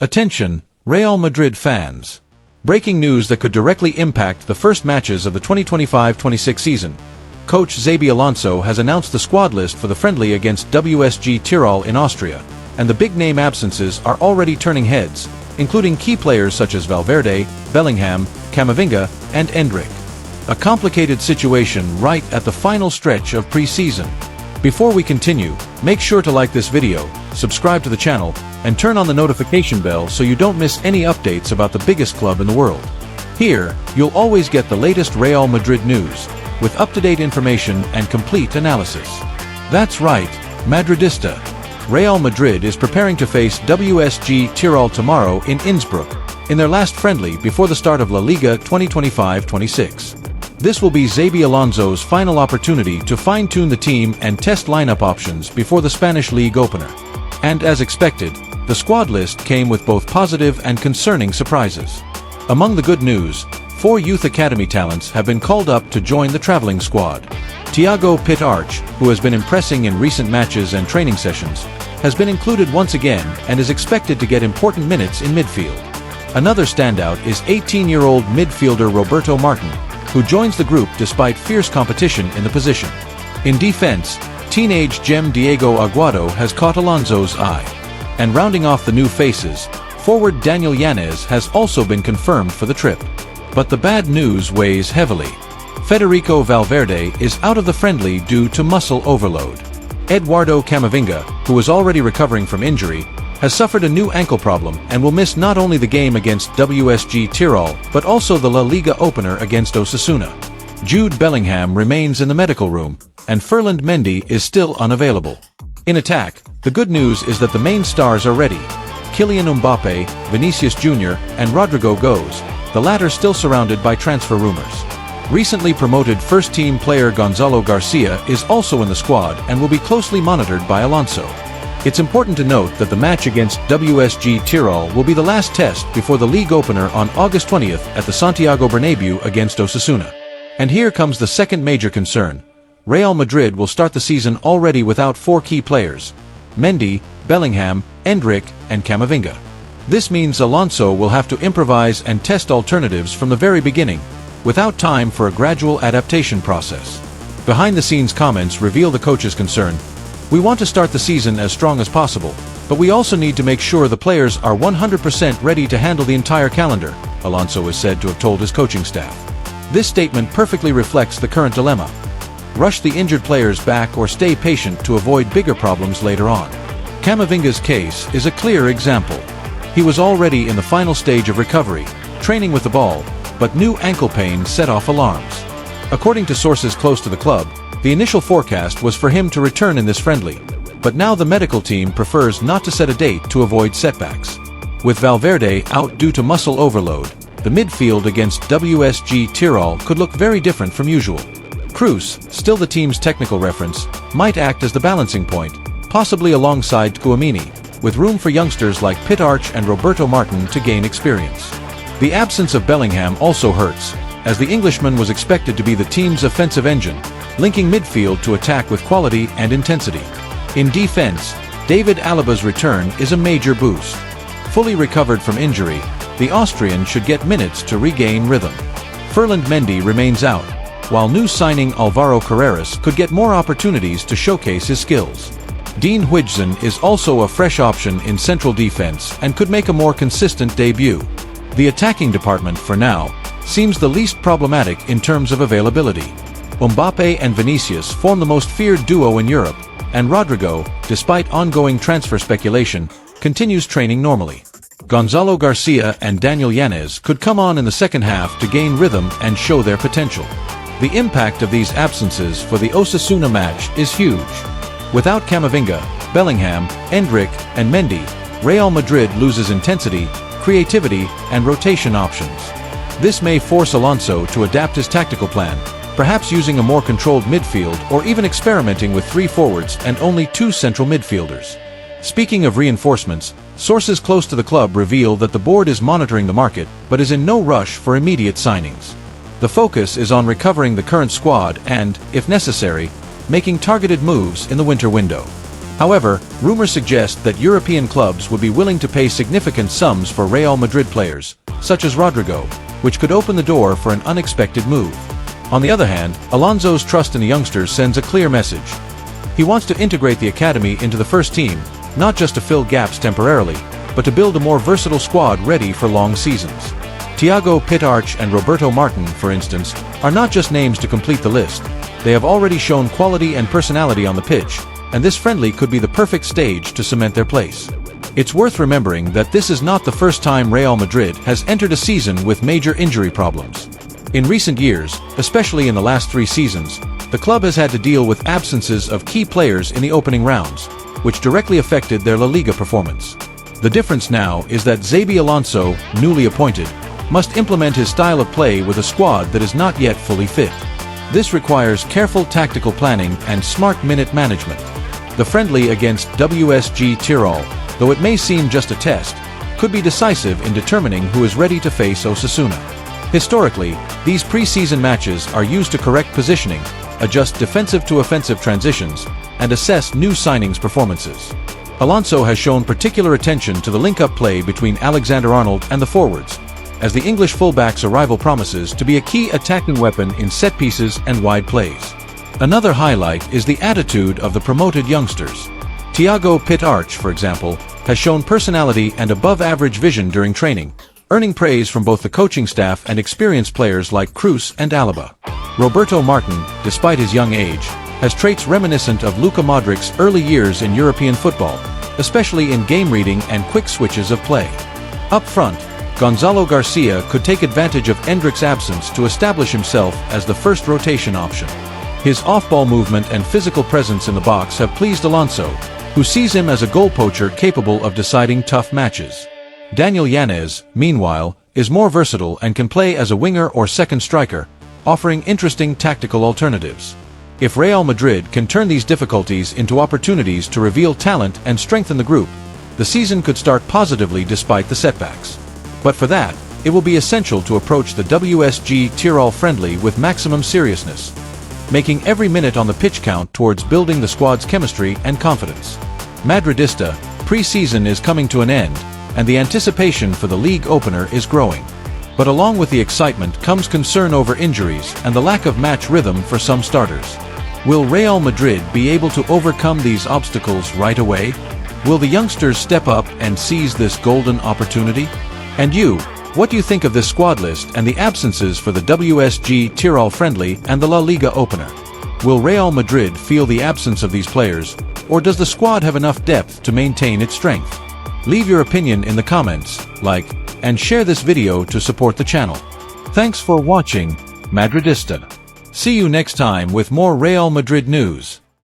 Attention, Real Madrid fans. Breaking news that could directly impact the first matches of the 2025-26 season. Coach Xabi Alonso has announced the squad list for the friendly against Wsg Tirol in Austria, and the big-name absences are already turning heads, including key players such as Valverde, Bellingham, Camavinga, and Endrick. A complicated situation right at the final stretch of pre-season. Before we continue, make sure to like this video, subscribe to the channel, and turn on the notification bell so you don't miss any updates about the biggest club in the world. Here, you'll always get the latest Real Madrid news, with up-to-date information and complete analysis. That's right, Madridista. Real Madrid is preparing to face Wsg Tirol tomorrow in Innsbruck, in their last friendly before the start of La Liga 2025-26. This will be Xabi Alonso's final opportunity to fine-tune the team and test lineup options before the Spanish league opener. And as expected, the squad list came with both positive and concerning surprises. Among the good news, 4 youth academy talents have been called up to join the traveling squad. Thiago Arch, who has been impressing in recent matches and training sessions, has been included once again and is expected to get important minutes in midfield. Another standout is 18-year-old midfielder Roberto Martin, who joins the group despite fierce competition in the position. In defense, teenage gem Diego Aguado has caught Alonso's eye. And rounding off the new faces, forward Daniel Yanez has also been confirmed for the trip. But the bad news weighs heavily. Federico Valverde is out of the friendly due to muscle overload. Eduardo Camavinga, who is already recovering from injury, has suffered a new ankle problem and will miss not only the game against Wsg Tirol but also the La Liga opener against Osasuna. Jude Bellingham remains in the medical room, and Ferland Mendy is still unavailable. In attack, the good news is that the main stars are ready. Kylian Mbappe, Vinicius Jr., and Rodrigo Goes, the latter still surrounded by transfer rumors. Recently promoted first-team player Gonzalo Garcia is also in the squad and will be closely monitored by Alonso. It's important to note that the match against Wsg Tirol will be the last test before the league opener on August 20th at the Santiago Bernabeu against Osasuna. And here comes the second major concern. Real Madrid will start the season already without 4 key players: Mendy, Bellingham, Endrick, and Camavinga. This means Alonso will have to improvise and test alternatives from the very beginning, without time for a gradual adaptation process. Behind-the-scenes comments reveal the coach's concern. "We want to start the season as strong as possible, but we also need to make sure the players are 100% ready to handle the entire calendar," Alonso is said to have told his coaching staff. This statement perfectly reflects the current dilemma. Rush the injured players back or stay patient to avoid bigger problems later on. Camavinga's case is a clear example. He was already in the final stage of recovery, training with the ball, but new ankle pain set off alarms. According to sources close to the club, the initial forecast was for him to return in this friendly, but now the medical team prefers not to set a date to avoid setbacks. With Valverde out due to muscle overload, the midfield against Wsg Tirol could look very different from usual. Cruz, still the team's technical reference, might act as the balancing point, possibly alongside Tchouaméni, with room for youngsters like Arch and Roberto Martin to gain experience. The absence of Bellingham also hurts, as the Englishman was expected to be the team's offensive engine, linking midfield to attack with quality and intensity. In defense, David Alaba's return is a major boost. Fully recovered from injury, the Austrian should get minutes to regain rhythm. Ferland Mendy remains out, while new signing Alvaro Carreras could get more opportunities to showcase his skills. Dean Huijsen is also a fresh option in central defense and could make a more consistent debut. The attacking department, for now, seems the least problematic in terms of availability. Mbappe and Vinicius form the most feared duo in Europe, and Rodrigo, despite ongoing transfer speculation, continues training normally. Gonzalo Garcia and Daniel Yanez could come on in the second half to gain rhythm and show their potential. The impact of these absences for the Osasuna match is huge. Without Camavinga, Bellingham, Endrick, and Mendy, Real Madrid loses intensity, creativity, and rotation options. This may force Alonso to adapt his tactical plan, perhaps using a more controlled midfield or even experimenting with 3 forwards and only 2 central midfielders. Speaking of reinforcements, sources close to the club reveal that the board is monitoring the market but is in no rush for immediate signings. The focus is on recovering the current squad and, if necessary, making targeted moves in the winter window. However, rumors suggest that European clubs would be willing to pay significant sums for Real Madrid players, such as Rodrigo, which could open the door for an unexpected move. On the other hand, Alonso's trust in the youngsters sends a clear message. He wants to integrate the academy into the first team, not just to fill gaps temporarily, but to build a more versatile squad ready for long seasons. Thiago Pittarch and Roberto Martin, for instance, are not just names to complete the list. They have already shown quality and personality on the pitch, and this friendly could be the perfect stage to cement their place. It's worth remembering that this is not the first time Real Madrid has entered a season with major injury problems. In recent years, especially in the last 3 seasons, the club has had to deal with absences of key players in the opening rounds, which directly affected their La Liga performance. The difference now is that Xabi Alonso, newly appointed, must implement his style of play with a squad that is not yet fully fit. This requires careful tactical planning and smart minute management. The friendly against Wsg Tirol, though it may seem just a test, could be decisive in determining who is ready to face Osasuna. Historically, these pre-season matches are used to correct positioning, adjust defensive to offensive transitions, and assess new signings' performances. Alonso has shown particular attention to the link-up play between Alexander-Arnold and the forwards, as the English fullback's arrival promises to be a key attacking weapon in set pieces and wide plays. Another highlight is the attitude of the promoted youngsters. Thiago Pittarch, for example, has shown personality and above-average vision during training, earning praise from both the coaching staff and experienced players like Cruz and Alaba. Roberto Martin, despite his young age, has traits reminiscent of Luka Modric's early years in European football, especially in game reading and quick switches of play. Up front, Gonzalo Garcia could take advantage of Endrick's absence to establish himself as the first rotation option. His off-ball movement and physical presence in the box have pleased Alonso, who sees him as a goal poacher capable of deciding tough matches. Daniel Yanez, meanwhile, is more versatile and can play as a winger or second striker, offering interesting tactical alternatives. If Real Madrid can turn these difficulties into opportunities to reveal talent and strengthen the group, the season could start positively despite the setbacks. But for that, it will be essential to approach the Wsg Tirol friendly with maximum seriousness, making every minute on the pitch count towards building the squad's chemistry and confidence. Madridista, pre-season is coming to an end, and the anticipation for the league opener is growing. But along with the excitement comes concern over injuries and the lack of match rhythm for some starters. Will Real Madrid be able to overcome these obstacles right away? Will the youngsters step up and seize this golden opportunity? And you, what do you think of this squad list and the absences for the Wsg Tirol friendly and the La Liga opener? Will Real Madrid feel the absence of these players, or does the squad have enough depth to maintain its strength? Leave your opinion in the comments, like, and share this video to support the channel. Thanks for watching, Madridista. See you next time with more Real Madrid news.